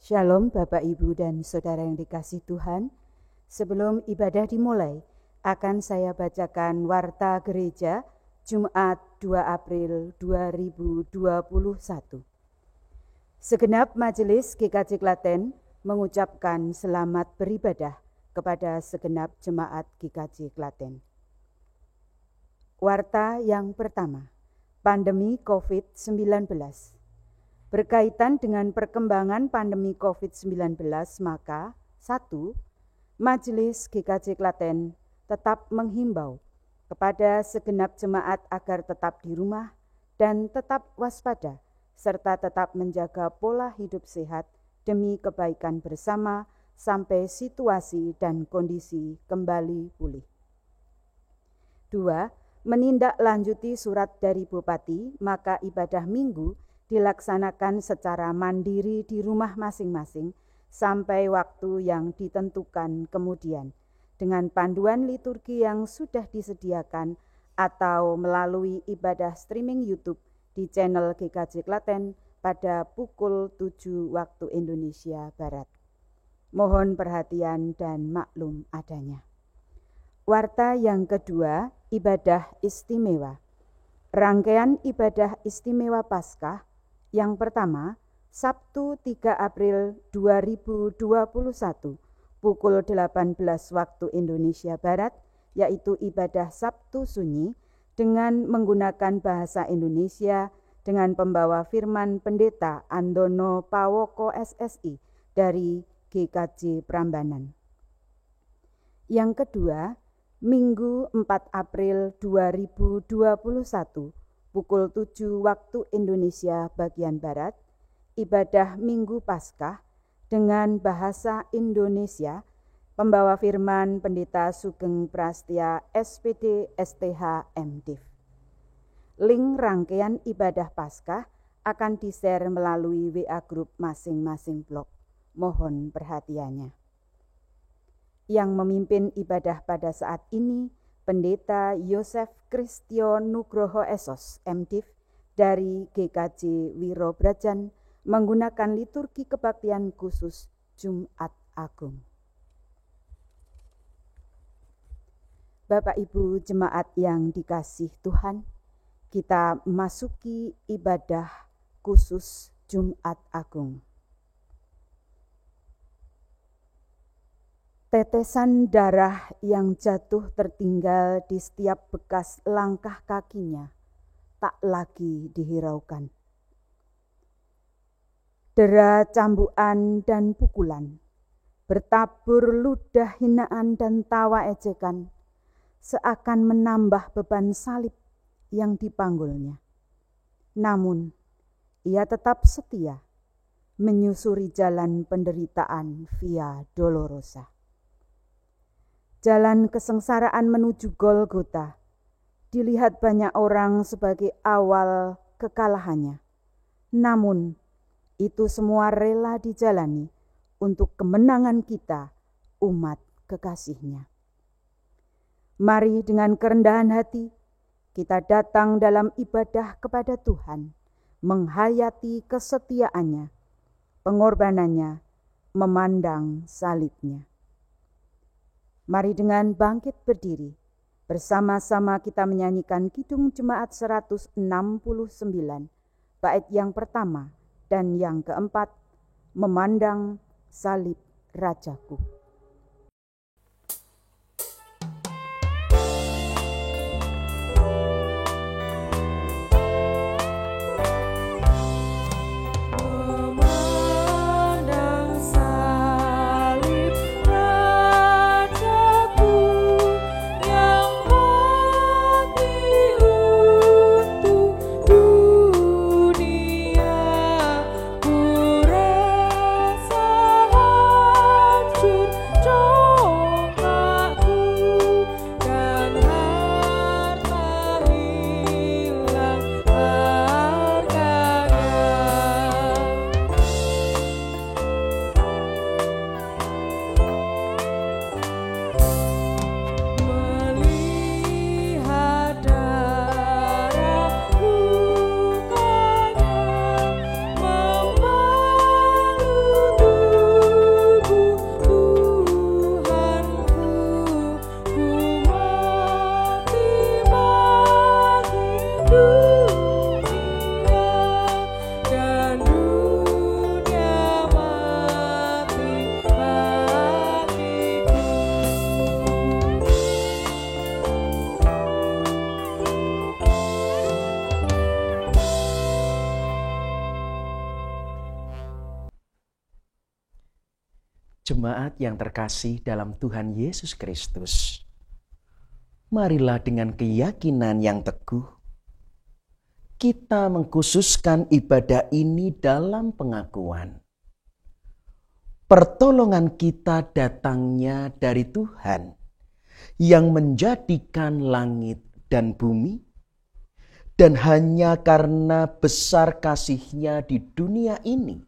Shalom Bapak Ibu dan Saudara yang dikasihi Tuhan. Sebelum ibadah dimulai, akan saya bacakan Warta Gereja Jumat 2 April 2021. Segenap Majelis GKJ Klaten mengucapkan selamat beribadah kepada segenap jemaat GKJ Klaten. Warta yang pertama, pandemi COVID-19. Berkaitan dengan perkembangan pandemi COVID-19, maka 1. Majelis GKJ Klaten tetap menghimbau kepada segenap jemaat agar tetap di rumah dan tetap waspada, serta tetap menjaga pola hidup sehat demi kebaikan bersama sampai situasi dan kondisi kembali pulih. 2. Menindaklanjuti surat dari Bupati, maka ibadah minggu dilaksanakan secara mandiri di rumah masing-masing sampai waktu yang ditentukan kemudian, dengan panduan liturgi yang sudah disediakan atau melalui ibadah streaming YouTube di channel GKJ Klaten pada pukul 7 waktu Indonesia Barat. Mohon perhatian dan maklum adanya. Warta yang kedua, ibadah istimewa. Rangkaian ibadah istimewa Paskah yang pertama, Sabtu 3 April 2021 pukul 18 waktu Indonesia Barat, yaitu ibadah Sabtu Sunyi dengan menggunakan bahasa Indonesia dengan pembawa firman Pendeta Andono Pawoko SSI dari GKJ Prambanan. Yang kedua, Minggu 4 April 2021 pukul 7 waktu Indonesia bagian Barat, ibadah Minggu Paskah dengan bahasa Indonesia, pembawa firman Pendeta Sugeng Prastia SPD STH MDiv. Link rangkaian ibadah Paskah akan di-share melalui WA Group masing-masing blog. Mohon perhatiannya. Yang memimpin ibadah pada saat ini, Pendeta Yosef Kristio Nugroho Esos MDiv dari GKJ Wirobrajan menggunakan liturgi kebaktian khusus Jumat Agung. Bapak Ibu jemaat yang dikasihi Tuhan, kita masuki ibadah khusus Jumat Agung. Tetesan darah yang jatuh tertinggal di setiap bekas langkah kakinya tak lagi dihiraukan. Dera cambukan dan pukulan, bertabur ludah hinaan dan tawa ejekan, seakan menambah beban salib yang dipanggulnya. Namun, ia tetap setia menyusuri jalan penderitaan Via Dolorosa. Jalan kesengsaraan menuju Golgota dilihat banyak orang sebagai awal kekalahannya. Namun, itu semua rela dijalani untuk kemenangan kita, umat kekasihnya. Mari dengan kerendahan hati, kita datang dalam ibadah kepada Tuhan, menghayati kesetiaannya, pengorbanannya, memandang salibnya. Mari dengan bangkit berdiri, bersama-sama kita menyanyikan Kidung Jemaat 169, bait yang pertama dan yang keempat, memandang salib Rajaku. Ku rasa hancur Jemaat yang terkasih dalam Tuhan Yesus Kristus, marilah dengan keyakinan yang teguh, kita mengkhususkan ibadah ini dalam pengakuan. Pertolongan kita datangnya dari Tuhan yang menjadikan langit dan bumi, dan hanya karena besar kasih-Nya di dunia ini,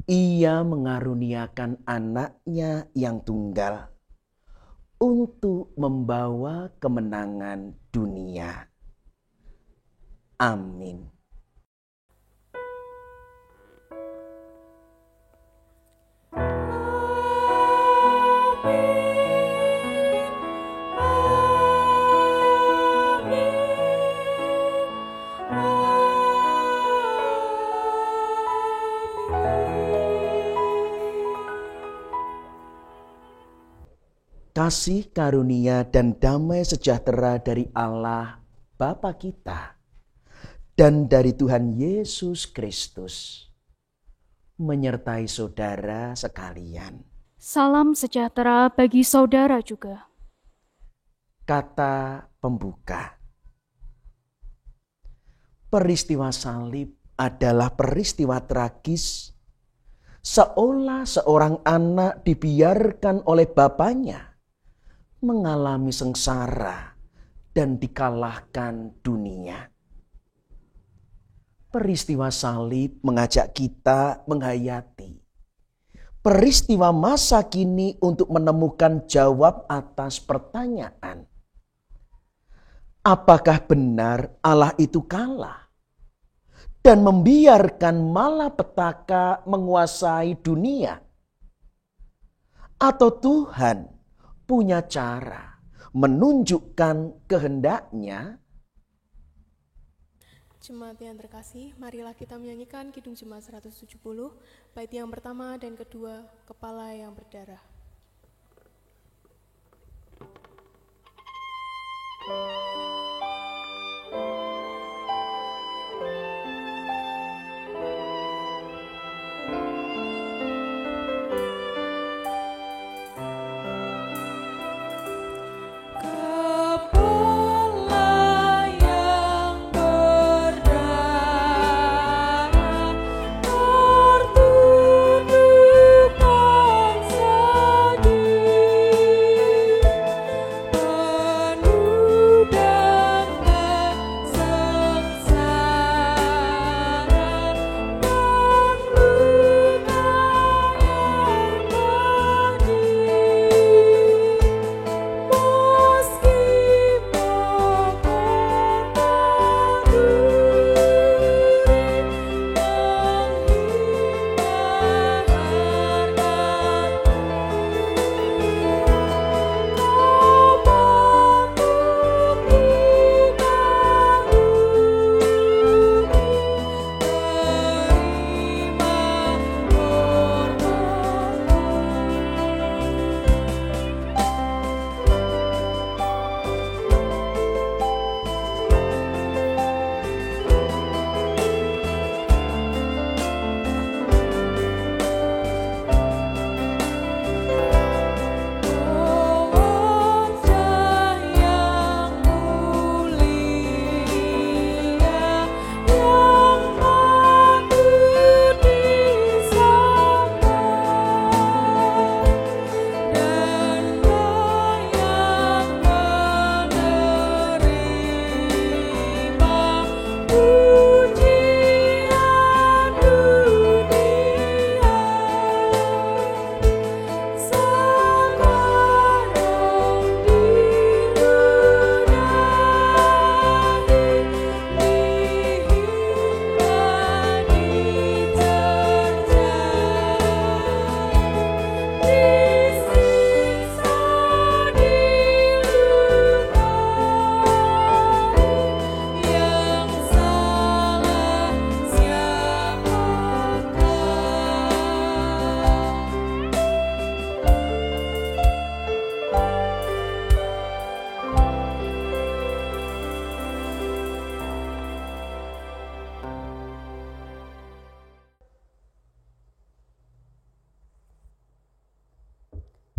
Ia mengaruniakan Anak-Nya yang tunggal untuk membawa kemenangan dunia. Amin. Kasih karunia dan damai sejahtera dari Allah Bapa kita dan dari Tuhan Yesus Kristus menyertai saudara sekalian. Salam sejahtera bagi saudara juga. Kata pembuka. Peristiwa salib adalah peristiwa tragis, seolah seorang anak dibiarkan oleh bapaknya mengalami sengsara dan dikalahkan dunia. Peristiwa salib mengajak kita menghayati peristiwa masa kini untuk menemukan jawab atas pertanyaan. Apakah benar Allah itu kalah dan membiarkan malapetaka menguasai dunia? Atau Tuhan punya cara menunjukkan kehendak-Nya? Jemaat yang terkasih, marilah kita menyanyikan Kidung Jemaat 170, bait yang pertama dan kedua, Kepala yang Berdarah. Penuh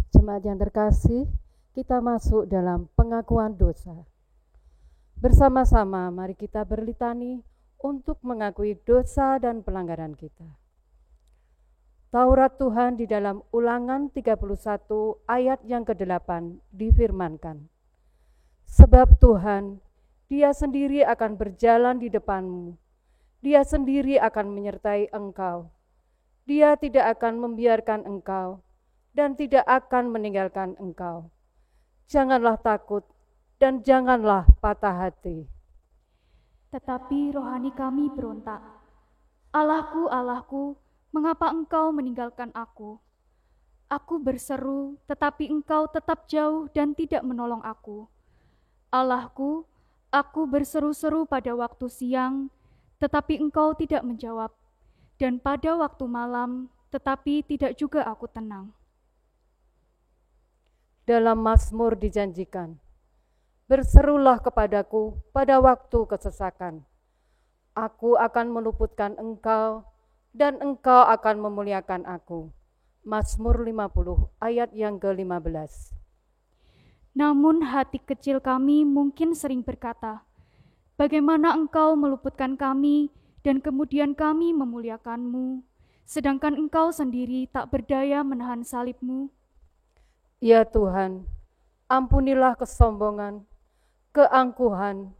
Jemaat yang terkasih, kita masuk dalam pengakuan dosa. Bersama-sama mari kita berlitani untuk mengakui dosa dan pelanggaran kita. Taurat Tuhan di dalam Ulangan 31 ayat yang ke-8 difirmankan, sebab Tuhan, Dia sendiri akan berjalan di depanmu, Dia sendiri akan menyertai engkau, Dia tidak akan membiarkan engkau dan tidak akan meninggalkan engkau. Janganlah takut dan janganlah patah hati. Tetapi rohani kami berontak. Allahku, Allahku, mengapa engkau meninggalkan aku? Aku berseru, tetapi engkau tetap jauh dan tidak menolong aku. Allahku, aku berseru-seru pada waktu siang, tetapi engkau tidak menjawab. Dan pada waktu malam, tetapi tidak juga aku tenang. Dalam Mazmur dijanjikan, berserulah kepadaku pada waktu kesesakan. Aku akan meluputkan engkau, dan engkau akan memuliakan aku. Mazmur 50 ayat yang ke-15. Namun hati kecil kami mungkin sering berkata, bagaimana engkau meluputkan kami dan kemudian kami memuliakanmu, sedangkan engkau sendiri tak berdaya menahan salibmu? Ya Tuhan, ampunilah kesombongan, keangkuhan,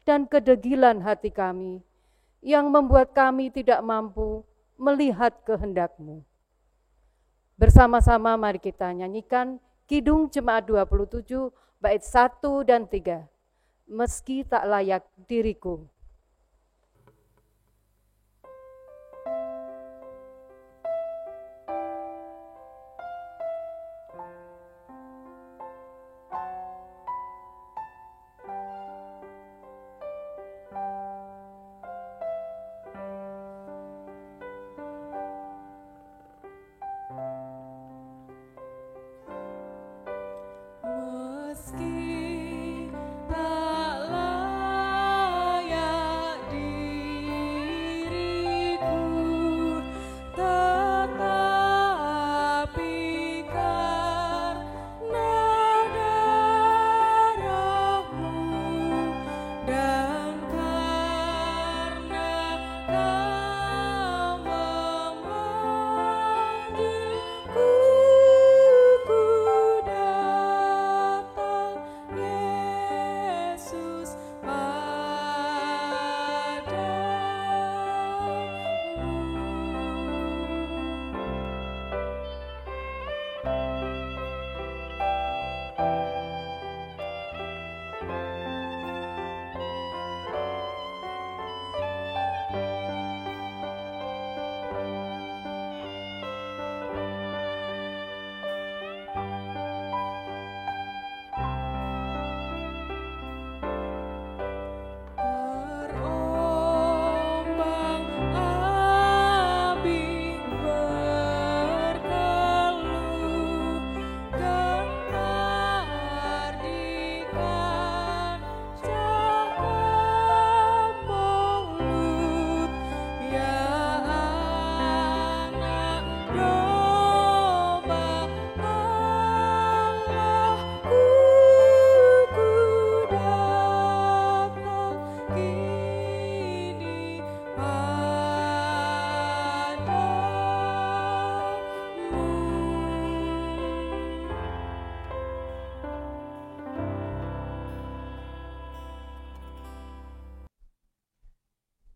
dan kedegilan hati kami yang membuat kami tidak mampu melihat kehendak-Mu. Bersama-sama mari kita nyanyikan Kidung Jemaat 27 bait 1 dan 3. Meski tak layak diriku.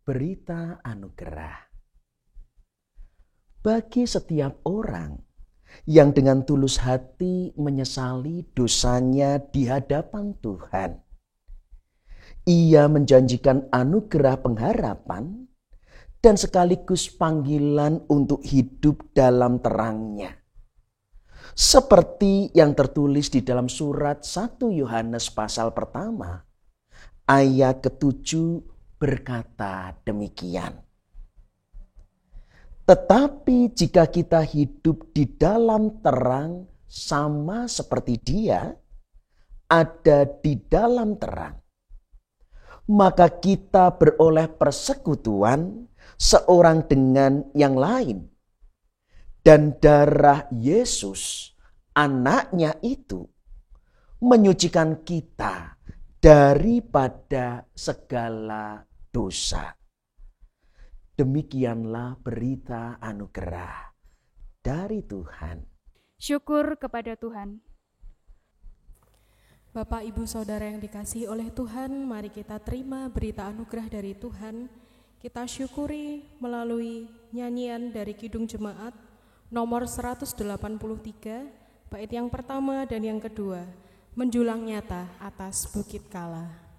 Berita anugerah. Bagi setiap orang yang dengan tulus hati menyesali dosanya di hadapan Tuhan, Ia menjanjikan anugerah pengharapan dan sekaligus panggilan untuk hidup dalam terang-Nya. Seperti yang tertulis di dalam surat 1 Yohanes pasal pertama, ayat ke-7 berkata demikian. Tetapi jika kita hidup di dalam terang sama seperti Dia ada di dalam terang, maka kita beroleh persekutuan seorang dengan yang lain. Dan darah Yesus, anaknya itu menyucikan kita daripada segala dosa. Demikianlah berita anugerah dari Tuhan. Syukur kepada Tuhan. Bapak, Ibu, Saudara yang dikasihi oleh Tuhan, mari kita terima berita anugerah dari Tuhan. Kita syukuri melalui nyanyian dari Kidung Jemaat nomor 183, bait yang pertama dan yang kedua, Menjulang Nyata Atas Bukit Kala.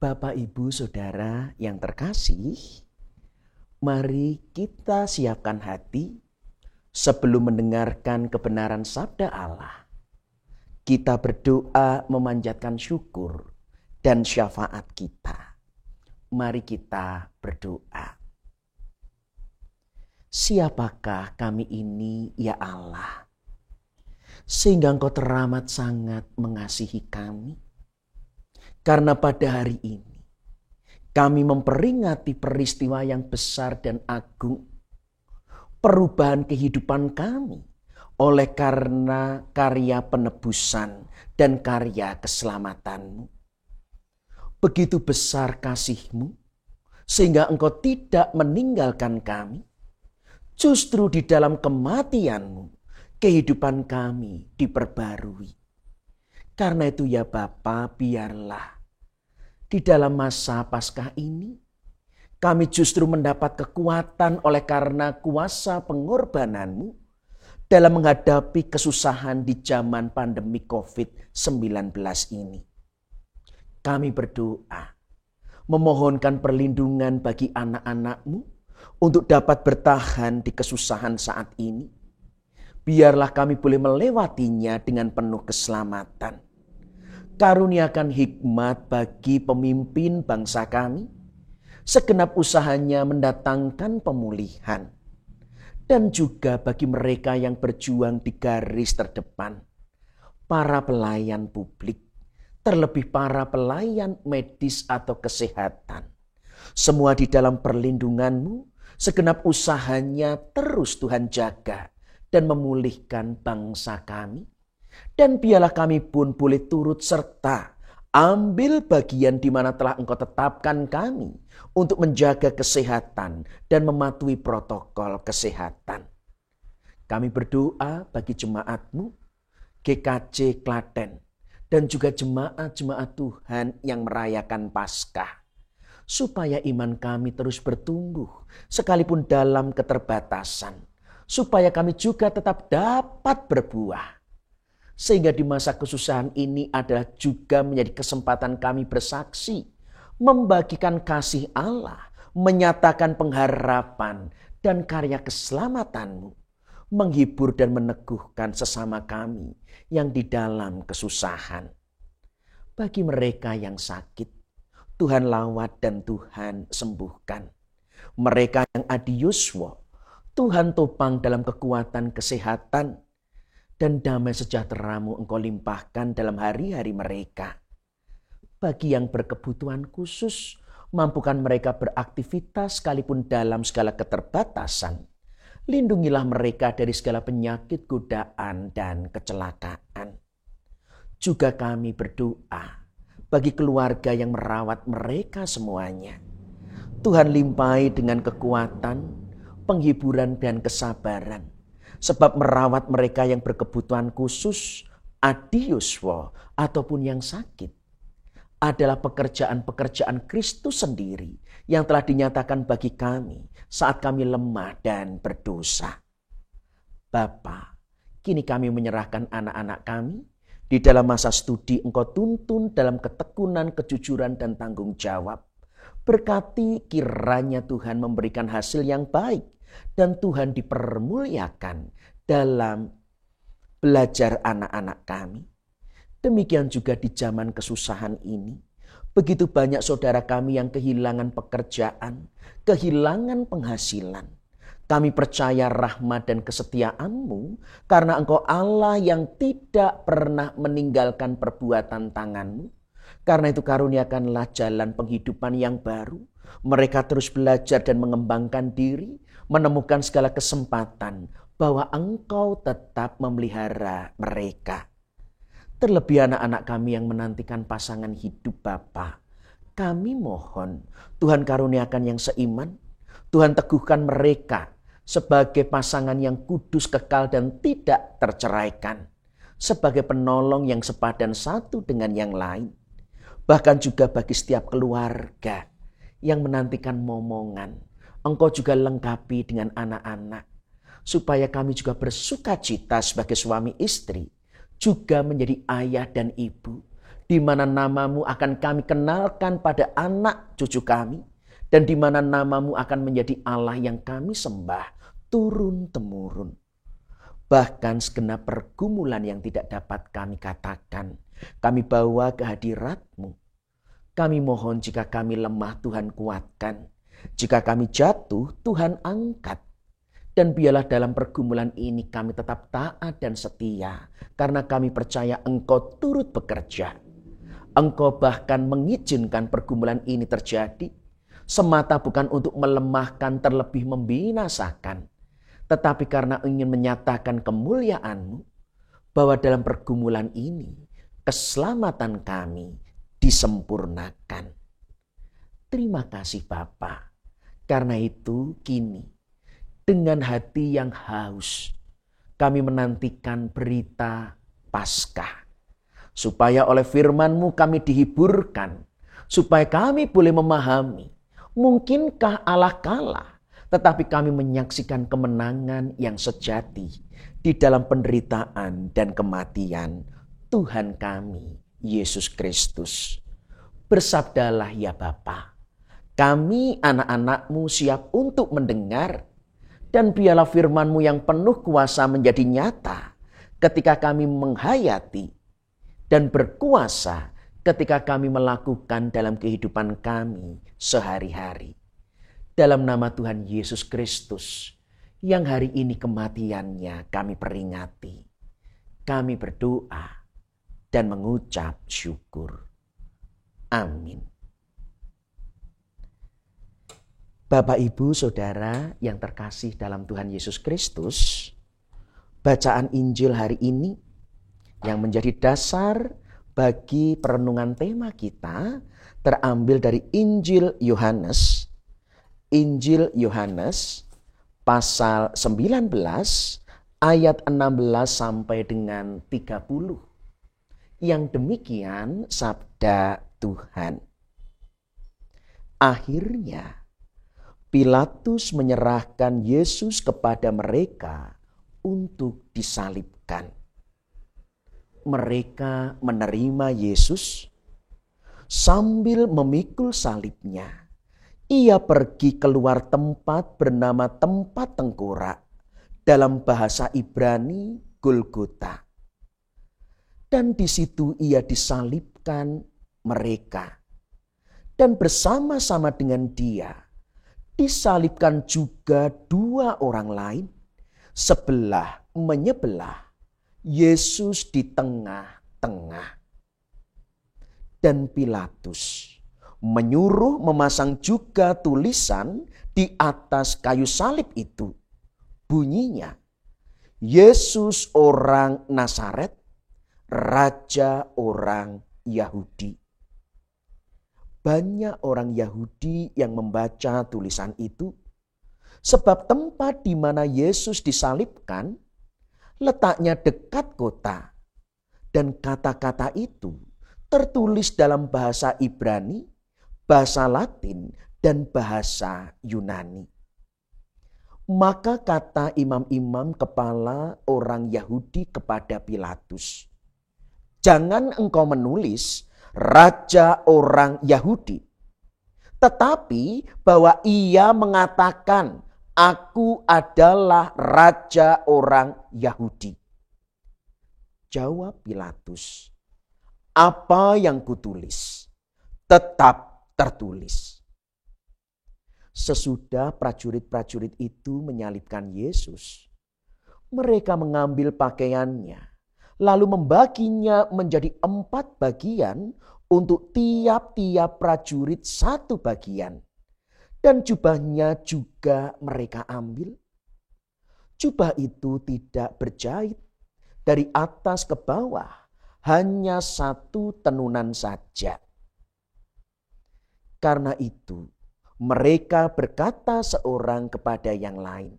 Bapak, Ibu, Saudara yang terkasih, mari kita siapkan hati sebelum mendengarkan kebenaran sabda Allah. Kita berdoa memanjatkan syukur dan syafaat kita. Mari kita berdoa. Siapakah kami ini, ya Allah, sehingga Engkau teramat sangat mengasihi kami? Karena pada hari ini kami memperingati peristiwa yang besar dan agung, perubahan kehidupan kami oleh karena karya penebusan dan karya keselamatan-Mu. Begitu besar kasih-Mu sehingga Engkau tidak meninggalkan kami. Justru di dalam kematian-Mu kehidupan kami diperbarui. Karena itu ya Bapa, biarlah di dalam masa Paskah ini kami justru mendapat kekuatan oleh karena kuasa pengorbanan-Mu dalam menghadapi kesusahan di zaman pandemi COVID-19 ini. Kami berdoa, memohonkan perlindungan bagi anak-anak-Mu untuk dapat bertahan di kesusahan saat ini. Biarlah kami boleh melewatinya dengan penuh keselamatan. Karuniakan hikmat bagi pemimpin bangsa kami, segenap usahanya mendatangkan pemulihan. Dan juga bagi mereka yang berjuang di garis terdepan, para pelayan publik, terlebih para pelayan medis atau kesehatan. Semua di dalam perlindungan-Mu, segenap usahanya terus Tuhan jaga dan memulihkan bangsa kami. Dan biarlah kami pun boleh turut serta ambil bagian di mana telah Engkau tetapkan kami untuk menjaga kesehatan dan mematuhi protokol kesehatan. Kami berdoa bagi jemaat-Mu, GKJ Klaten, dan juga jemaat-jemaat Tuhan yang merayakan Paskah, supaya iman kami terus bertumbuh sekalipun dalam keterbatasan, supaya kami juga tetap dapat berbuah. Sehingga di masa kesusahan ini adalah juga menjadi kesempatan kami bersaksi, membagikan kasih Allah, menyatakan pengharapan dan karya keselamatan-Mu, menghibur dan meneguhkan sesama kami yang di dalam kesusahan. Bagi mereka yang sakit, Tuhan lawat dan Tuhan sembuhkan. Mereka yang adiuswo, Tuhan topang dalam kekuatan kesehatan, dan damai sejahtera-Mu Engkau limpahkan dalam hari-hari mereka. Bagi yang berkebutuhan khusus, mampukan mereka beraktivitas sekalipun dalam segala keterbatasan. Lindungilah mereka dari segala penyakit, godaan, dan kecelakaan. Juga kami berdoa bagi keluarga yang merawat mereka semuanya. Tuhan limpahi dengan kekuatan, penghiburan, dan kesabaran. Sebab merawat mereka yang berkebutuhan khusus, adiuswo, ataupun yang sakit, adalah pekerjaan-pekerjaan Kristus sendiri yang telah dinyatakan bagi kami saat kami lemah dan berdosa. Bapa, kini kami menyerahkan anak-anak kami. Di dalam masa studi Engkau tuntun dalam ketekunan, kejujuran, dan tanggung jawab. Berkati kiranya Tuhan memberikan hasil yang baik dan Tuhan dipermuliakan dalam belajar anak-anak kami. Demikian juga di zaman kesusahan ini. Begitu banyak saudara kami yang kehilangan pekerjaan, kehilangan penghasilan. Kami percaya rahmat dan kesetiaan-Mu karena Engkau Allah yang tidak pernah meninggalkan perbuatan tangan-Mu. Karena itu karuniakanlah jalan penghidupan yang baru. Mereka terus belajar dan mengembangkan diri, menemukan segala kesempatan bahwa Engkau tetap memelihara mereka. Terlebih anak-anak kami yang menantikan pasangan hidup Bapa, kami mohon Tuhan karuniakan yang seiman, Tuhan teguhkan mereka sebagai pasangan yang kudus, kekal, dan tidak terceraikan, sebagai penolong yang sepadan satu dengan yang lain. Bahkan juga bagi setiap keluarga yang menantikan momongan, Engkau juga lengkapi dengan anak-anak, supaya kami juga bersuka cita sebagai suami istri, juga menjadi ayah dan ibu, di mana nama-Mu akan kami kenalkan pada anak cucu kami, dan di mana nama-Mu akan menjadi Allah yang kami sembah turun-temurun. Bahkan segenap pergumulan yang tidak dapat kami katakan, kami bawa ke hadirat-Mu. Kami mohon jika kami lemah, Tuhan kuatkan. Jika kami jatuh, Tuhan angkat. Dan biarlah dalam pergumulan ini kami tetap taat dan setia, karena kami percaya Engkau turut bekerja. Engkau bahkan mengizinkan pergumulan ini terjadi, semata bukan untuk melemahkan terlebih membinasakan, tetapi karena ingin menyatakan kemuliaan-Mu, bahwa dalam pergumulan ini keselamatan kami disempurnakan. Terima kasih Bapa. Karena itu kini dengan hati yang haus kami menantikan berita Paskah. Supaya oleh firman-Mu kami dihiburkan. Supaya kami boleh memahami. Mungkinkah Allah kalah, tetapi kami menyaksikan kemenangan yang sejati di dalam penderitaan dan kematian Tuhan kami, Yesus Kristus. Bersabdalah ya Bapa, kami anak-anak-Mu siap untuk mendengar, dan biarlah firman-Mu yang penuh kuasa menjadi nyata ketika kami menghayati dan berkuasa ketika kami melakukan dalam kehidupan kami sehari-hari. Dalam nama Tuhan Yesus Kristus yang hari ini kematiannya kami peringati, kami berdoa. dan mengucap syukur. Amin. Bapak, Ibu, Saudara yang terkasih dalam Tuhan Yesus Kristus, bacaan Injil hari ini yang menjadi dasar bagi perenungan tema kita terambil dari Injil Yohanes. Injil Yohanes pasal 19 ayat 16 sampai dengan 30. Yang demikian sabda Tuhan. Akhirnya Pilatus menyerahkan Yesus kepada mereka untuk disalibkan. Mereka menerima Yesus. Sambil memikul salibnya, ia pergi keluar tempat bernama tempat tengkorak, dalam bahasa Ibrani Golgota. Dan di situ ia disalibkan mereka. Dan bersama-sama dengan dia disalibkan juga dua orang lain, sebelah menyebelah, Yesus di tengah-tengah. Dan Pilatus menyuruh memasang juga tulisan di atas kayu salib itu. Bunyinya, Yesus orang Nazaret, Raja orang Yahudi. Banyak orang Yahudi yang membaca tulisan itu, sebab tempat di mana Yesus disalibkan letaknya dekat kota. Dan kata-kata itu tertulis dalam bahasa Ibrani, bahasa Latin, dan bahasa Yunani. Maka kata imam-imam kepala orang Yahudi kepada Pilatus, "Jangan engkau menulis Raja orang Yahudi, tetapi bahwa ia mengatakan, Aku adalah Raja orang Yahudi." Jawab Pilatus, "Apa yang kutulis tetap tertulis." Sesudah prajurit-prajurit itu menyalibkan Yesus, mereka mengambil pakaiannya, lalu membaginya menjadi 4 bagian untuk tiap-tiap prajurit 1 bagian. Dan jubahnya juga mereka ambil. Jubah itu tidak berjahit, dari atas ke bawah hanya 1 tenunan saja. Karena itu mereka berkata seorang kepada yang lain,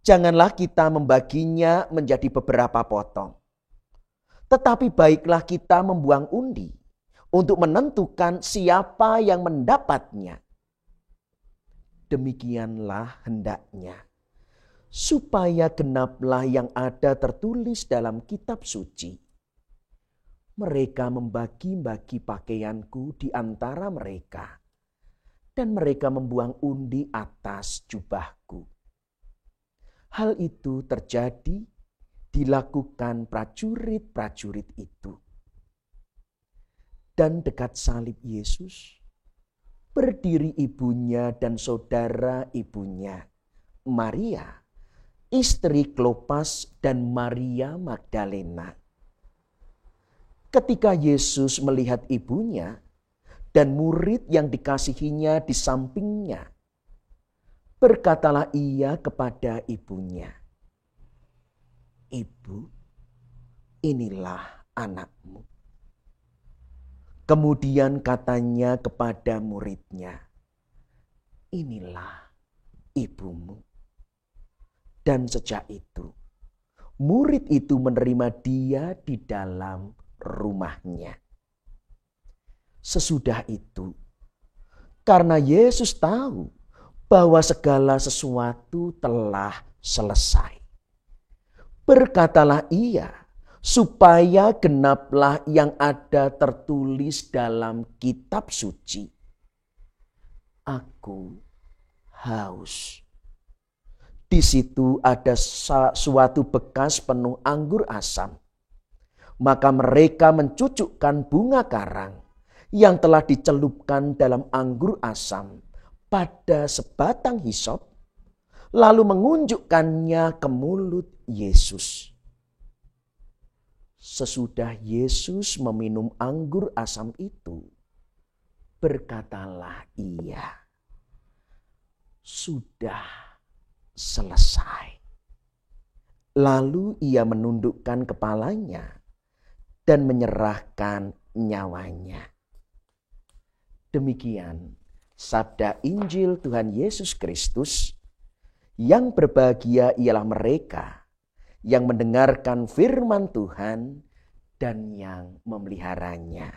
"Janganlah kita membaginya menjadi beberapa potong. Tetapi baiklah kita membuang undi untuk menentukan siapa yang mendapatnya." Demikianlah hendaknya, supaya genaplah yang ada tertulis dalam kitab suci. Mereka membagi-bagi pakaianku di antara mereka, dan mereka membuang undi atas jubahku. Hal itu terjadi, dilakukan prajurit-prajurit itu. Dan dekat salib Yesus berdiri ibunya dan saudara ibunya, Maria, istri Klopas dan Maria Magdalena. Ketika Yesus melihat ibunya dan murid yang dikasihinya di sampingnya, berkatalah ia kepada ibunya, "Ibu, inilah anakmu." Kemudian katanya kepada muridnya, "Inilah ibumu." Dan sejak itu, murid itu menerima dia di dalam rumahnya. Sesudah itu, karena Yesus tahu bahwa segala sesuatu telah selesai, berkatalah ia, supaya genaplah yang ada tertulis dalam kitab suci, "Aku haus." Di situ ada suatu bekas penuh anggur asam. Maka mereka mencucukkan bunga karang yang telah dicelupkan dalam anggur asam pada sebatang hisop, lalu mengunjukkannya ke mulut Yesus. Sesudah Yesus meminum anggur asam itu, berkatalah ia, "Sudah selesai." Lalu ia menundukkan kepalanya dan menyerahkan nyawanya. Demikian sabda Injil Tuhan Yesus Kristus. Yang berbahagia ialah mereka yang mendengarkan firman Tuhan dan yang memeliharanya.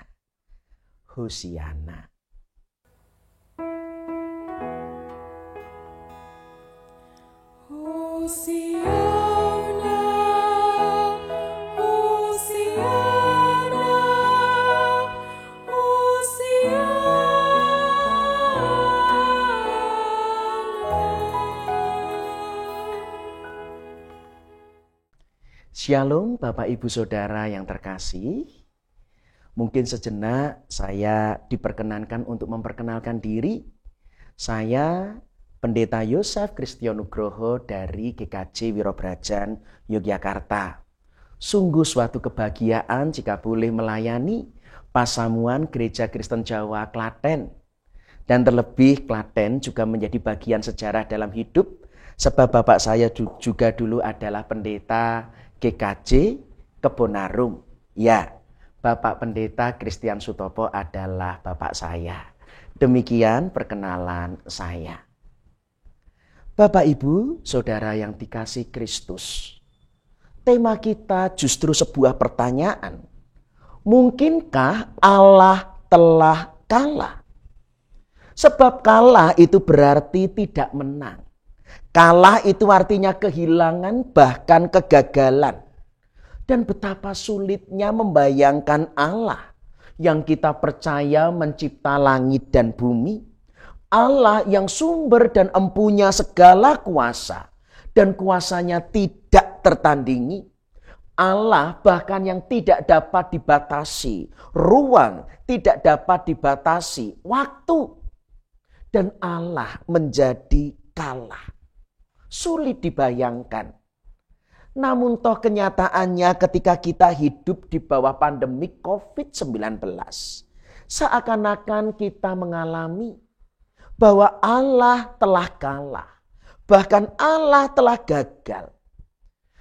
Hosiana. Hosiana, Hosiana, Shalom Bapak Ibu Saudara yang terkasih. Mungkin sejenak saya diperkenankan untuk memperkenalkan diri. Saya Pendeta Yosef Kristianugroho dari GKJ Wirobrajan, Yogyakarta. Sungguh suatu kebahagiaan jika boleh melayani Pasamuan Gereja Kristen Jawa Klaten. Dan terlebih Klaten juga menjadi bagian sejarah dalam hidup, sebab bapak saya juga dulu adalah pendeta GKJ Kebonarum. Ya, Bapak Pendeta Christian Sutopo adalah bapak saya. Demikian perkenalan saya. Bapak Ibu, Saudara yang dikasih Kristus. Tema kita justru sebuah pertanyaan. Mungkinkah Allah telah kalah? Sebab kalah itu berarti tidak menang. Kalah itu artinya kehilangan, bahkan kegagalan. Dan betapa sulitnya membayangkan Allah yang kita percaya mencipta langit dan bumi. Allah yang sumber dan empunya segala kuasa. Dan kuasanya tidak tertandingi. Allah bahkan yang tidak dapat dibatasi. Ruang tidak dapat dibatasi. Waktu. Dan Allah menjadi kalah. Sulit dibayangkan. Namun toh kenyataannya ketika kita hidup di bawah pandemi COVID-19. Seakan-akan kita mengalami bahwa Allah telah kalah. Bahkan Allah telah gagal.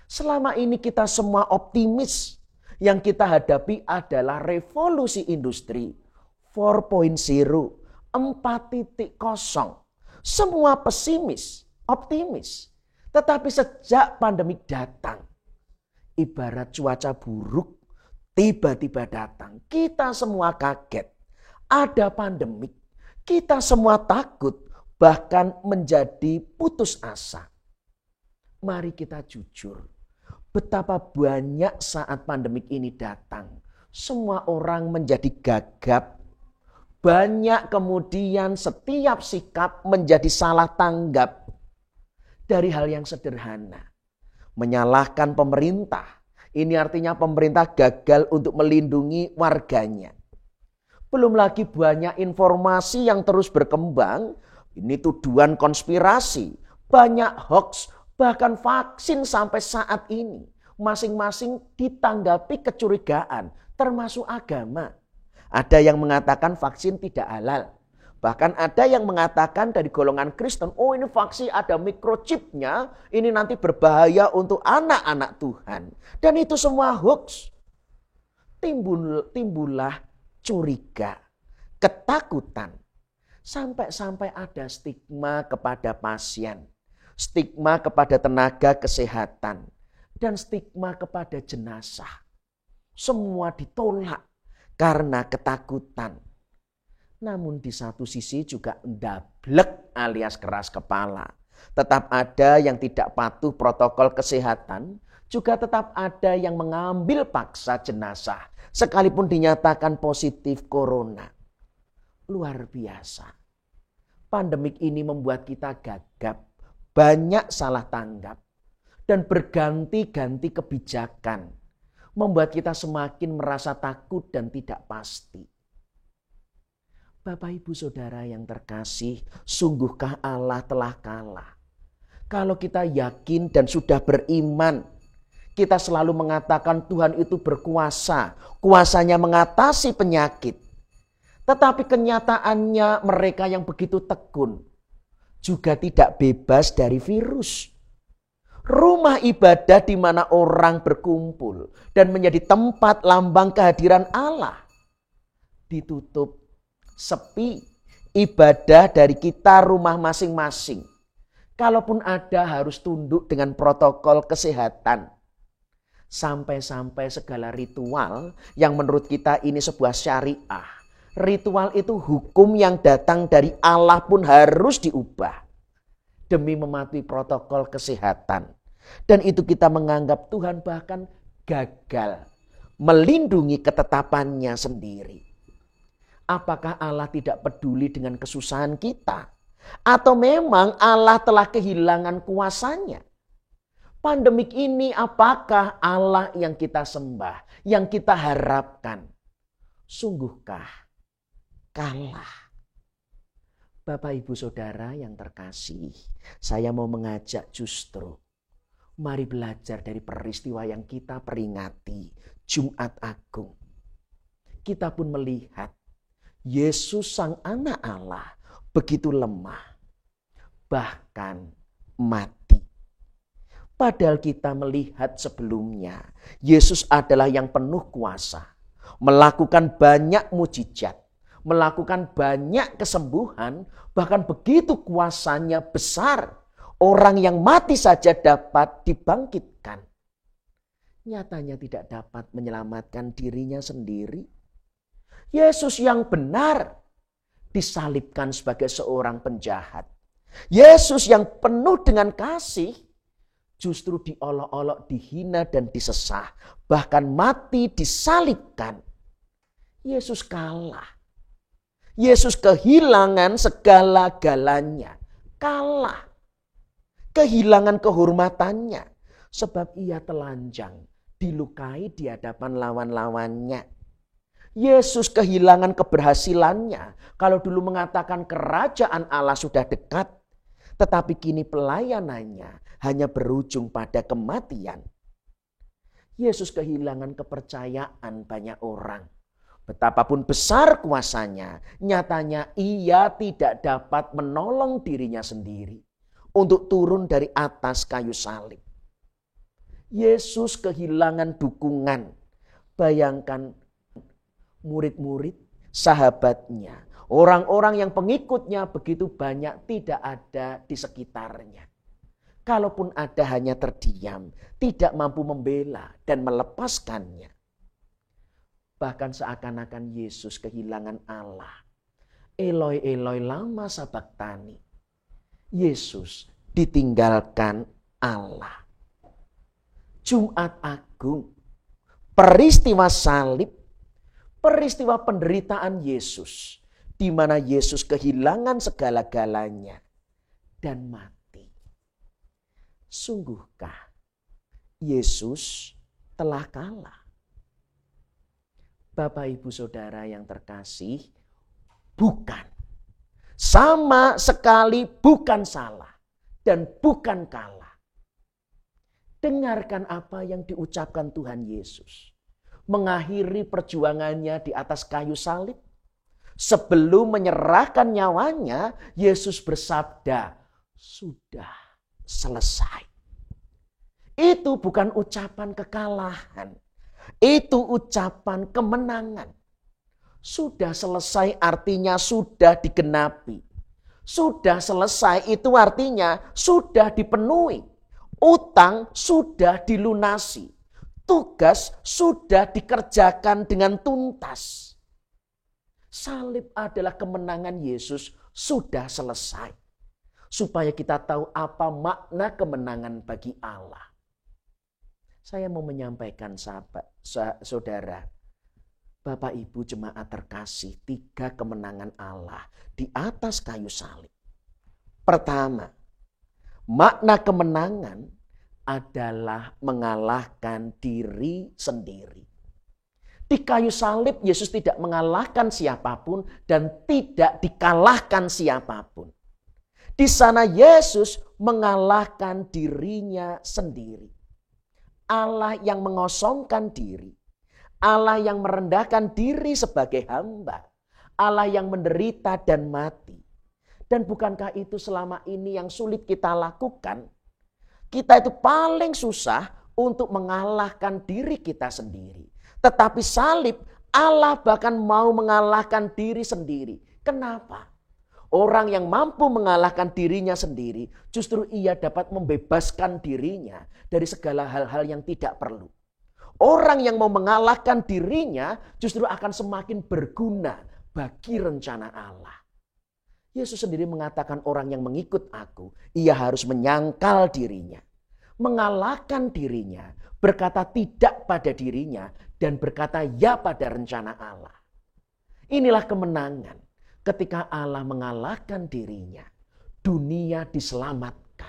Selama ini kita semua optimis. Yang kita hadapi adalah revolusi industri 4.0, 4.0. Semua pesimis, optimis. Tetapi sejak pandemik datang, ibarat cuaca buruk tiba-tiba datang. Kita semua kaget. Ada pandemik. Kita semua takut, bahkan menjadi putus asa. Mari kita jujur. Betapa banyak saat pandemik ini datang. Semua orang menjadi gagap. Banyak kemudian setiap sikap menjadi salah tanggap. Dari hal yang sederhana. Menyalahkan pemerintah. Ini artinya pemerintah gagal untuk melindungi warganya. Belum lagi banyak informasi yang terus berkembang. Ini tuduhan konspirasi. Banyak hoax. Bahkan vaksin sampai saat ini. Masing-masing ditanggapi kecurigaan. Termasuk agama. Ada yang mengatakan vaksin tidak halal. Bahkan ada yang mengatakan dari golongan Kristen, oh ini vaksin ada microchipnya, ini nanti berbahaya untuk anak-anak Tuhan. Dan itu semua hoax. Timbullah curiga, ketakutan. Sampai-sampai ada stigma kepada pasien, stigma kepada tenaga kesehatan, dan stigma kepada jenazah. Semua ditolak karena ketakutan. Namun di satu sisi juga ndablek alias keras kepala. Tetap ada yang tidak patuh protokol kesehatan. Juga tetap ada yang mengambil paksa jenazah. Sekalipun dinyatakan positif corona. Luar biasa. Pandemik ini membuat kita gagap. Banyak salah tanggap. Dan berganti-ganti kebijakan. Membuat kita semakin merasa takut dan tidak pasti. Bapak Ibu Saudara yang terkasih, sungguhkah Allah telah kalah? Kalau kita yakin dan sudah beriman, Kita selalu mengatakan Tuhan itu berkuasa, kuasanya mengatasi penyakit. Tetapi kenyataannya mereka yang begitu tekun juga tidak bebas dari virus. Rumah ibadah di mana orang berkumpul dan menjadi tempat lambang kehadiran Allah ditutup, sepi, ibadah dari kita rumah masing-masing. Kalaupun ada harus tunduk dengan protokol kesehatan. Sampai-sampai segala ritual yang menurut kita ini sebuah syariah. Ritual itu hukum yang datang dari Allah pun harus diubah. Demi mematuhi protokol kesehatan. Dan itu kita menganggap Tuhan bahkan gagal melindungi ketetapannya sendiri. Apakah Allah tidak peduli dengan kesusahan kita? Atau memang Allah telah kehilangan kuasanya? Pandemik ini apakah Allah yang kita sembah, yang kita harapkan? Sungguhkah kalah? Bapak, Ibu, Saudara yang terkasih, saya mau mengajak justru mari belajar dari peristiwa yang kita peringati, Jumat Agung. Kita pun melihat Yesus Sang Anak Allah begitu lemah, bahkan mati. Padahal kita melihat sebelumnya, Yesus adalah yang penuh kuasa, melakukan banyak mujizat, melakukan banyak kesembuhan, bahkan begitu kuasanya besar, orang yang mati saja dapat dibangkitkan. Nyatanya tidak dapat menyelamatkan dirinya sendiri. Yesus yang benar disalibkan sebagai seorang penjahat. Yesus yang penuh dengan kasih justru diolok-olok, dihina dan disesah. Bahkan mati disalibkan. Yesus kalah. Yesus kehilangan segala-galanya. Kalah. Kehilangan kehormatannya. Sebab ia telanjang, dilukai di hadapan lawan-lawannya. Yesus kehilangan keberhasilannya. Kalau dulu mengatakan kerajaan Allah sudah dekat, tetapi kini pelayanannya hanya berujung pada kematian. Yesus kehilangan kepercayaan banyak orang. Betapapun besar kuasanya, nyatanya ia tidak dapat menolong dirinya sendiri untuk turun dari atas kayu salib. Yesus kehilangan dukungan. Bayangkan murid-murid, sahabatnya, orang-orang yang pengikutnya begitu banyak tidak ada di sekitarnya. Kalaupun ada hanya terdiam, tidak mampu membela dan melepaskannya. Bahkan seakan-akan Yesus kehilangan Allah. Eloi, Eloi, lama sabachthani. Yesus ditinggalkan Allah. Jumat Agung, peristiwa salib, peristiwa penderitaan Yesus, di mana Yesus kehilangan segala-galanya dan mati. Sungguhkah Yesus telah kalah? Bapak, Ibu, Saudara yang terkasih, bukan. Sama sekali bukan salah dan bukan kalah. Dengarkan apa yang diucapkan Tuhan Yesus. Mengakhiri perjuangannya di atas kayu salib. Sebelum menyerahkan nyawanya, Yesus bersabda, sudah selesai. Itu bukan ucapan kekalahan. Itu ucapan kemenangan. Sudah selesai artinya sudah digenapi. Sudah selesai itu artinya sudah dipenuhi. Utang sudah dilunasi. Tugas sudah dikerjakan dengan tuntas. Salib adalah kemenangan Yesus sudah selesai. Supaya kita tahu apa makna kemenangan bagi Allah. Saya mau menyampaikan saudara, Bapak Ibu jemaat terkasih, 3 kemenangan Allah di atas kayu salib. Pertama, makna kemenangan adalah mengalahkan diri sendiri. Di kayu salib Yesus tidak mengalahkan siapapun dan tidak dikalahkan siapapun. Di sana Yesus mengalahkan dirinya sendiri. Allah yang mengosongkan diri, Allah yang merendahkan diri sebagai hamba, Allah yang menderita dan mati. Dan bukankah itu selama ini yang sulit kita lakukan? Kita itu paling susah untuk mengalahkan diri kita sendiri. Tetapi salib, Allah bahkan mau mengalahkan diri sendiri. Kenapa? Orang yang mampu mengalahkan dirinya sendiri, justru ia dapat membebaskan dirinya dari segala hal-hal yang tidak perlu. Orang yang mau mengalahkan dirinya justru akan semakin berguna bagi rencana Allah. Yesus sendiri mengatakan orang yang mengikut aku, ia harus menyangkal dirinya. Mengalahkan dirinya, berkata tidak pada dirinya, dan berkata ya pada rencana Allah. Inilah kemenangan. Ketika Allah mengalahkan dirinya, dunia diselamatkan.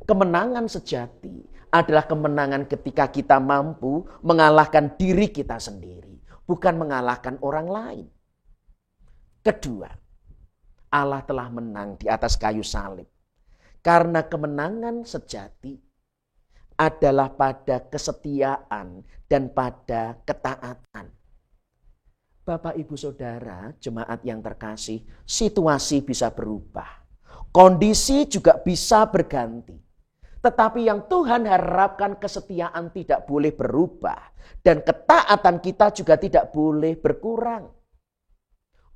Kemenangan sejati adalah kemenangan ketika kita mampu mengalahkan diri kita sendiri, bukan mengalahkan orang lain. Kedua, Allah telah menang di atas kayu salib. Karena kemenangan sejati adalah pada kesetiaan dan pada ketaatan. Bapak, Ibu, Saudara, jemaat yang terkasih, situasi bisa berubah. Kondisi juga bisa berganti. Tetapi yang Tuhan harapkan, kesetiaan tidak boleh berubah. Dan ketaatan kita juga tidak boleh berkurang.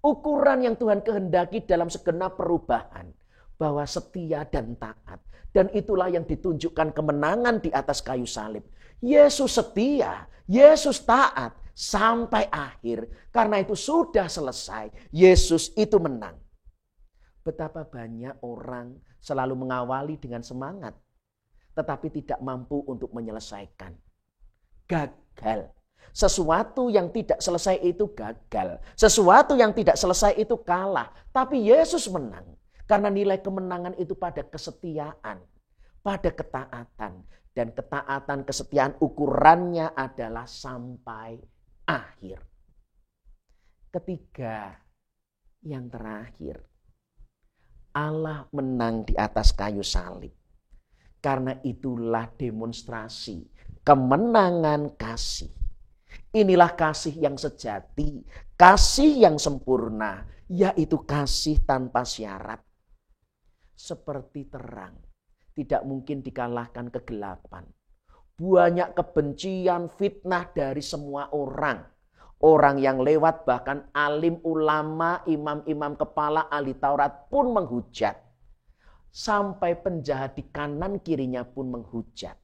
Ukuran yang Tuhan kehendaki dalam segenap perubahan, bahwa setia dan taat. Dan itulah yang ditunjukkan kemenangan di atas kayu salib. Yesus setia, Yesus taat sampai akhir. Karena itu sudah selesai. Yesus itu menang. Betapa banyak orang selalu mengawali dengan semangat, tetapi tidak mampu untuk menyelesaikan. Gagal. Sesuatu yang tidak selesai itu gagal. Sesuatu yang tidak selesai itu kalah. Tapi Yesus menang. Karena nilai kemenangan itu pada kesetiaan, pada ketaatan. Dan ketaatan, kesetiaan ukurannya adalah sampai akhir. Ketiga, yang terakhir, Allah menang di atas kayu salib. Karena itulah demonstrasi kemenangan kasih. Inilah kasih yang sejati, kasih yang sempurna, yaitu kasih tanpa syarat. Seperti terang, tidak mungkin dikalahkan kegelapan. Banyak kebencian, fitnah dari semua orang. Orang yang lewat, bahkan alim ulama, imam-imam kepala ahli Taurat pun menghujat. Sampai penjahat di kanan kirinya pun menghujat.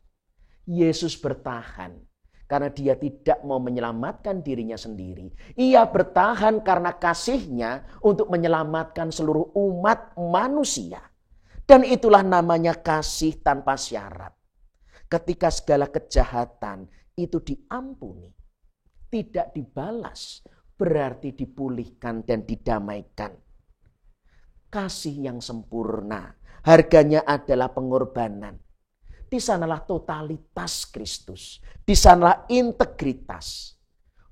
Yesus bertahan karena dia tidak mau menyelamatkan dirinya sendiri. Ia bertahan karena kasihnya untuk menyelamatkan seluruh umat manusia. Dan itulah namanya kasih tanpa syarat. Ketika segala kejahatan itu diampuni, tidak dibalas, berarti dipulihkan dan didamaikan. Kasih yang sempurna, harganya adalah pengorbanan. Di sanalah totalitas Kristus, di sanalah integritas.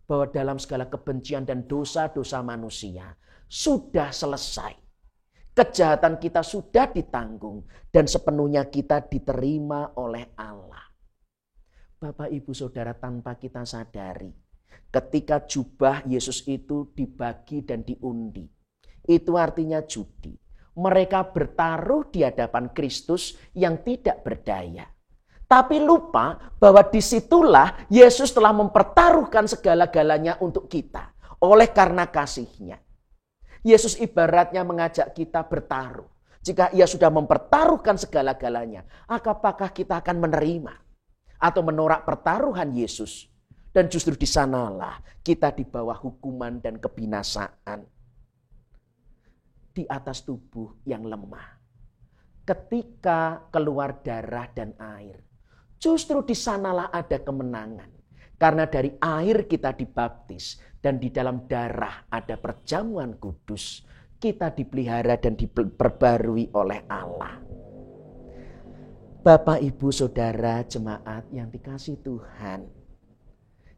Bahwa dalam segala kebencian dan dosa-dosa manusia sudah selesai. Kejahatan kita sudah ditanggung dan sepenuhnya kita diterima oleh Allah. Bapak, Ibu, Saudara, tanpa kita sadari, ketika jubah Yesus itu dibagi dan diundi, itu artinya judi. Mereka bertaruh di hadapan Kristus yang tidak berdaya. Tapi lupa bahwa disitulah Yesus telah mempertaruhkan segala-galanya untuk kita. Oleh karena kasihnya. Yesus ibaratnya mengajak kita bertaruh. Jika ia sudah mempertaruhkan segala-galanya, apakah kita akan menerima atau menolak pertaruhan Yesus? Dan justru di sanalah kita di bawah hukuman dan kebinasaan. Di atas tubuh yang lemah. Ketika keluar darah dan air, justru di sanalah ada kemenangan. Karena dari air kita dibaptis dan di dalam darah ada perjamuan kudus. Kita dipelihara dan diperbarui oleh Allah. Bapak, Ibu, Saudara, jemaat yang dikasihi Tuhan.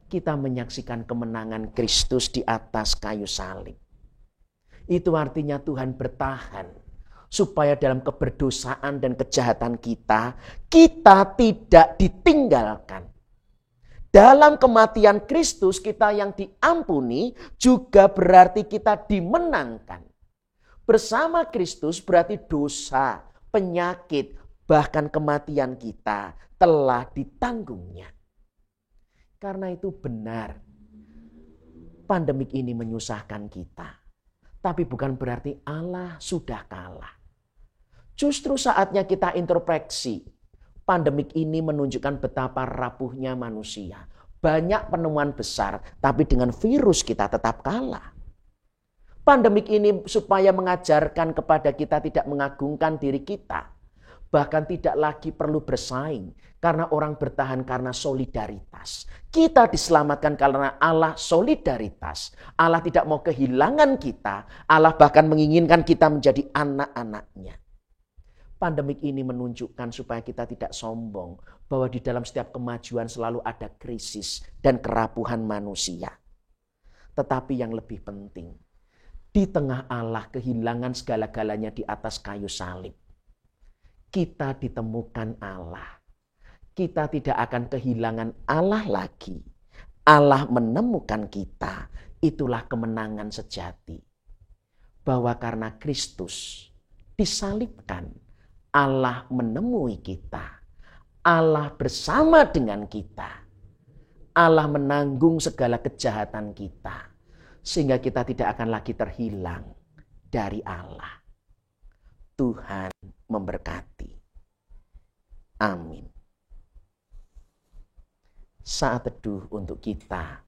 Kita menyaksikan kemenangan Kristus di atas kayu salib. Itu artinya Tuhan bertahan. supaya dalam keberdosaan dan kejahatan kita tidak ditinggalkan. Dalam kematian Kristus kita yang diampuni juga berarti kita dimenangkan. Bersama Kristus berarti dosa, penyakit, bahkan kematian kita telah ditanggungnya. Karena itu benar, pandemik ini menyusahkan kita. Tapi bukan berarti Allah sudah kalah. Justru saatnya kita introspeksi. Pandemik ini menunjukkan betapa rapuhnya manusia. Banyak penemuan besar, tapi dengan virus kita tetap kalah. Pandemik ini supaya mengajarkan kepada kita tidak mengagungkan diri kita. Bahkan tidak lagi perlu bersaing karena orang bertahan karena solidaritas. Kita diselamatkan karena Allah solidaritas. Allah tidak mau kehilangan kita. Allah bahkan menginginkan kita menjadi anak-anaknya. Pandemik ini menunjukkan supaya kita tidak sombong bahwa di dalam setiap kemajuan selalu ada krisis dan kerapuhan manusia. Tetapi yang lebih penting, di tengah Allah kehilangan segala-galanya di atas kayu salib. Kita ditemukan Allah. Kita tidak akan kehilangan Allah lagi. Allah menemukan kita. Itulah kemenangan sejati. Bahwa karena Kristus disalibkan, Allah menemui kita. Allah bersama dengan kita. Allah menanggung segala kejahatan kita. Sehingga kita tidak akan lagi terhilang dari Allah. Tuhan memberkati. Amin. Saat teduh untuk kita.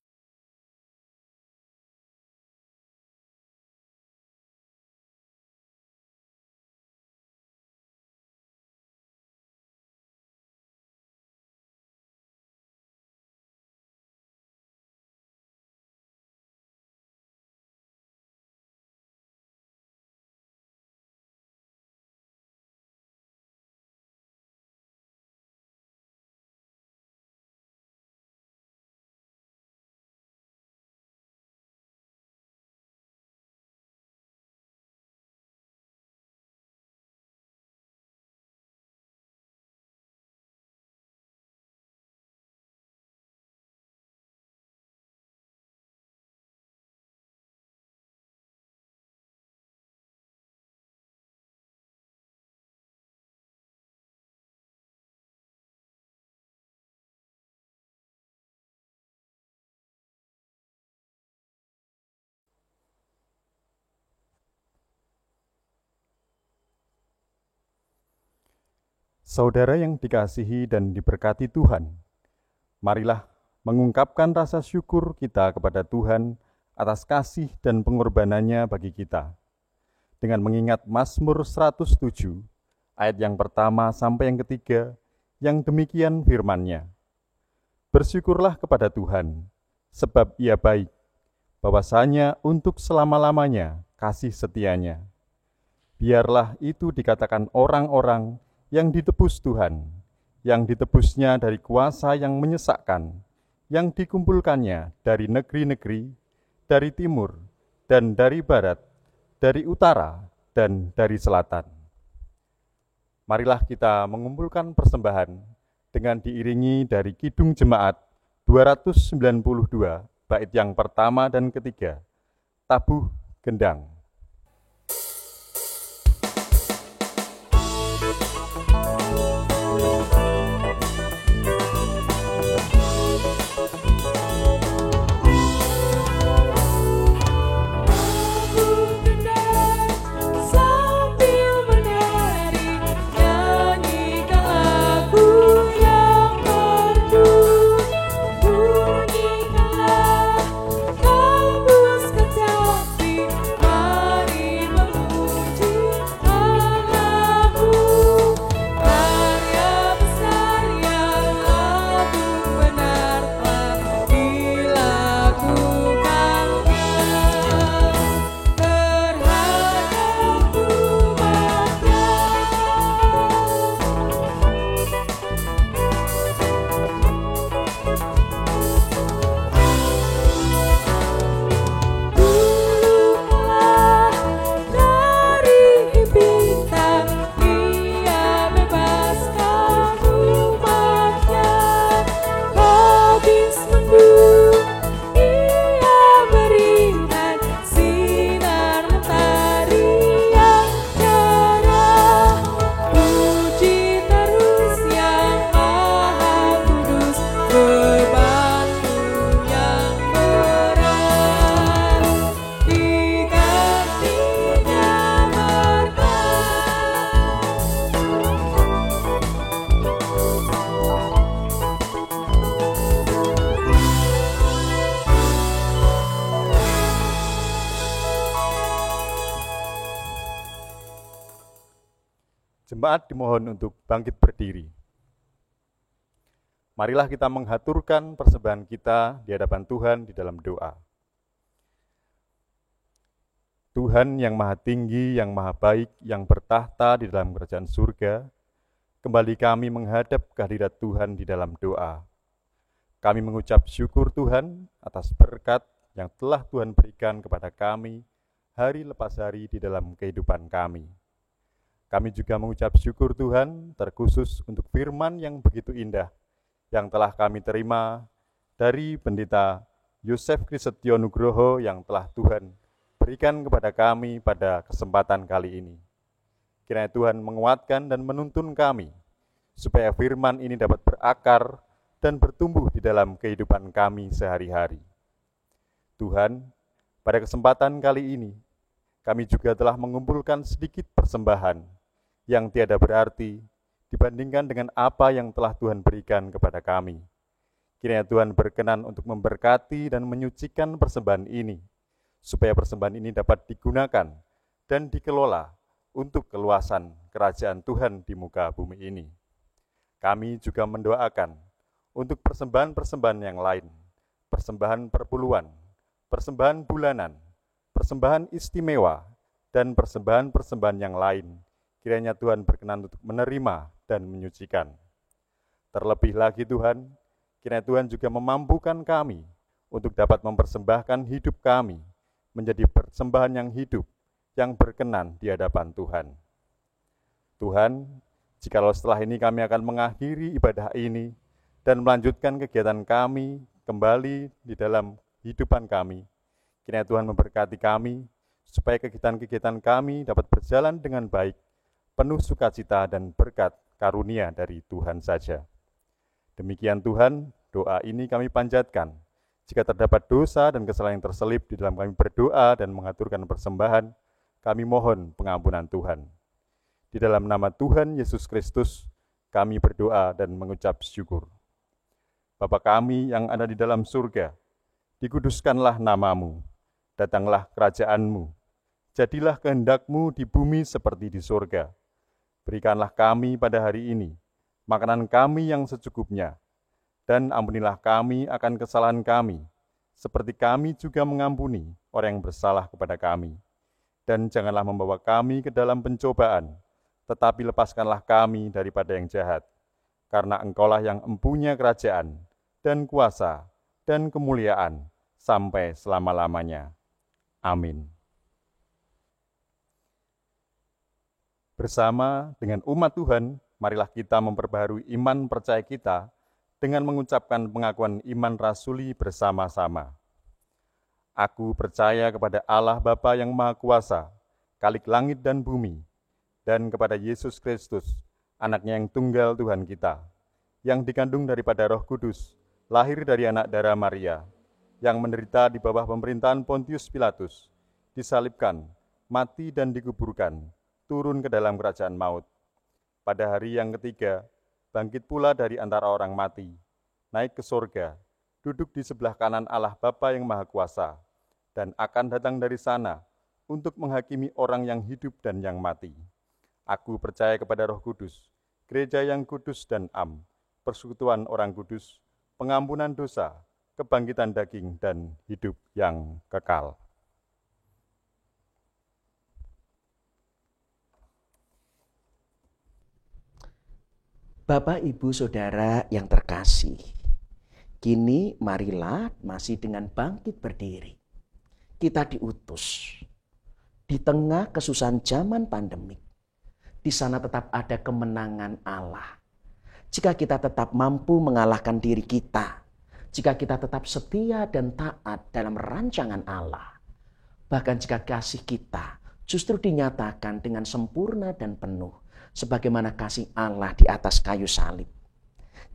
Saudara yang dikasihi dan diberkati Tuhan, marilah mengungkapkan rasa syukur kita kepada Tuhan atas kasih dan pengorbanannya bagi kita. Dengan mengingat Mazmur 107, ayat yang pertama sampai yang ketiga, yang demikian firman-Nya. Bersyukurlah kepada Tuhan, sebab Ia baik, bahwasanya untuk selama-lamanya kasih setianya. Biarlah itu dikatakan orang-orang yang ditebus Tuhan, yang ditebusnya dari kuasa yang menyesakkan, yang dikumpulkannya dari negeri-negeri, dari timur dan dari barat, dari utara dan dari selatan. Marilah kita mengumpulkan persembahan dengan diiringi dari Kidung Jemaat 292, bait yang pertama dan ketiga, tabuh gendang. Bunyikanlah, tembus ke tepi. Jemaat dimohon untuk bangkit berdiri. Marilah kita menghaturkan persembahan kita di hadapan Tuhan di dalam doa. Tuhan yang maha tinggi, yang maha baik, yang bertahta di dalam kerajaan surga, kembali kami menghadap kehadirat Tuhan di dalam doa. Kami mengucap syukur Tuhan atas berkat yang telah Tuhan berikan kepada kami hari lepas hari di dalam kehidupan kami. Kami juga mengucap syukur Tuhan terkhusus untuk firman yang begitu indah yang telah kami terima dari Pendeta Yosef Krisetyo Nugroho yang telah Tuhan berikan kepada kami pada kesempatan kali ini. Kiranya Tuhan menguatkan dan menuntun kami, supaya firman ini dapat berakar dan bertumbuh di dalam kehidupan kami sehari-hari. Tuhan, pada kesempatan kali ini, kami juga telah mengumpulkan sedikit persembahan yang tiada berarti dibandingkan dengan apa yang telah Tuhan berikan kepada kami. Kiranya Tuhan berkenan untuk memberkati dan menyucikan persembahan ini, supaya persembahan ini dapat digunakan dan dikelola untuk keluasan kerajaan Tuhan di muka bumi ini. Kami juga mendoakan untuk persembahan-persembahan yang lain, persembahan perpuluhan, persembahan bulanan, persembahan istimewa, dan persembahan-persembahan yang lain. Kiranya Tuhan berkenan untuk menerima dan menyucikan. Terlebih lagi Tuhan, kiranya Tuhan juga memampukan kami untuk dapat mempersembahkan hidup kami menjadi persembahan yang hidup, yang berkenan di hadapan Tuhan. Tuhan, jikalau setelah ini kami akan mengakhiri ibadah ini dan melanjutkan kegiatan kami kembali di dalam kehidupan kami, kiranya Tuhan memberkati kami, supaya kegiatan-kegiatan kami dapat berjalan dengan baik, penuh sukacita dan berkat karunia dari Tuhan saja. Demikian Tuhan, doa ini kami panjatkan. Jika terdapat dosa dan kesalahan yang terselip di dalam kami berdoa dan mengaturkan persembahan, kami mohon pengampunan Tuhan. Di dalam nama Tuhan Yesus Kristus, kami berdoa dan mengucap syukur. Bapa kami yang ada di dalam surga, dikuduskanlah nama-Mu, datanglah kerajaan-Mu, jadilah kehendak-Mu di bumi seperti di surga. Berikanlah kami pada hari ini makanan kami yang secukupnya, dan ampunilah kami akan kesalahan kami, seperti kami juga mengampuni orang yang bersalah kepada kami. Dan janganlah membawa kami ke dalam pencobaan, tetapi lepaskanlah kami daripada yang jahat, karena Engkaulah yang empunya kerajaan, dan kuasa, dan kemuliaan, sampai selama-lamanya. Amin. Bersama dengan umat Tuhan, marilah kita memperbaharui iman percaya kita dengan mengucapkan pengakuan iman rasuli bersama-sama. Aku percaya kepada Allah Bapa yang Maha Kuasa, Khalik langit dan bumi, dan kepada Yesus Kristus, Anaknya yang tunggal Tuhan kita, yang dikandung daripada Roh Kudus, lahir dari anak darah Maria, yang menderita di bawah pemerintahan Pontius Pilatus, disalibkan, mati dan dikuburkan, turun ke dalam kerajaan maut. Pada hari yang ketiga, bangkit pula dari antara orang mati, naik ke surga, duduk di sebelah kanan Allah Bapa yang Maha Kuasa, dan akan datang dari sana untuk menghakimi orang yang hidup dan yang mati. Aku percaya kepada Roh Kudus, gereja yang kudus dan am, persekutuan orang kudus, pengampunan dosa, kebangkitan daging, dan hidup yang kekal. Bapak, Ibu, Saudara yang terkasih, kini marilah masih dengan bangkit berdiri. Kita diutus di tengah kesusahan zaman pandemik. Di sana tetap ada kemenangan Allah. Jika kita tetap mampu mengalahkan diri kita, jika kita tetap setia dan taat dalam rancangan Allah, bahkan jika kasih kita justru dinyatakan dengan sempurna dan penuh, sebagaimana kasih Allah di atas kayu salib.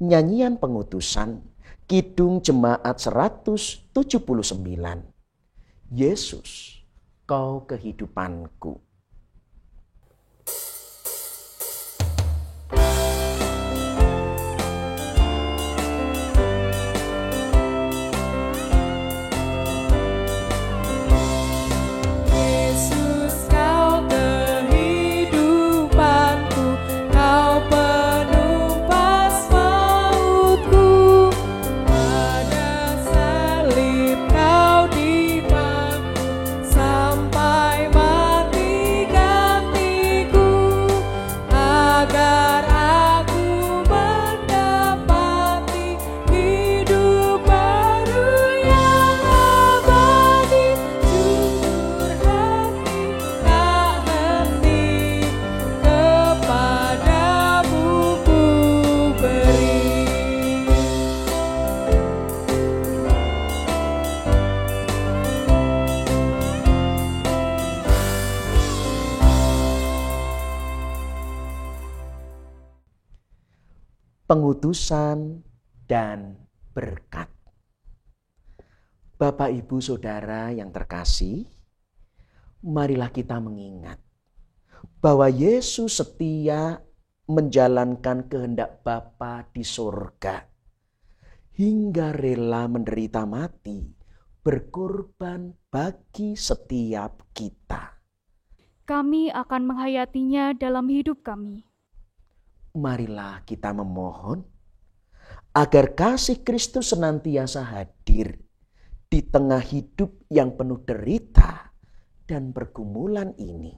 Nyanyian pengutusan, Kidung Jemaat 179. Yesus, Kau kehidupanku. Yesus, Kau kehidupanku. pengutusan, dan berkat. Bapak, Ibu, Saudara yang terkasih, marilah kita mengingat bahwa Yesus setia menjalankan kehendak Bapa di surga hingga rela menderita mati berkorban bagi setiap kita. Kami akan menghayatinya dalam hidup kami. Marilah kita memohon agar kasih Kristus senantiasa hadir di tengah hidup yang penuh derita dan pergumulan ini.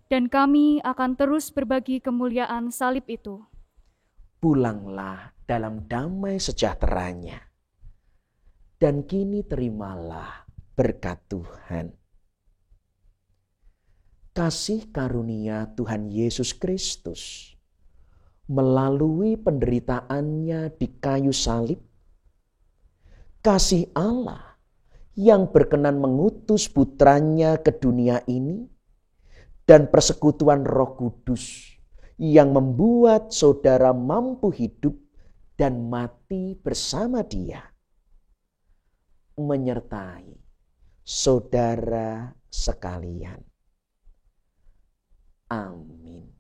Dan kami akan terus berbagi kemuliaan salib itu. Pulanglah dalam damai sejahteranya. Dan kini terimalah berkat Tuhan. Kasih karunia Tuhan Yesus Kristus melalui penderitaannya di kayu salib, kasih Allah yang berkenan mengutus putranya ke dunia ini, dan persekutuan Roh Kudus yang membuat saudara mampu hidup dan mati bersama Dia, menyertai saudara sekalian. Amin.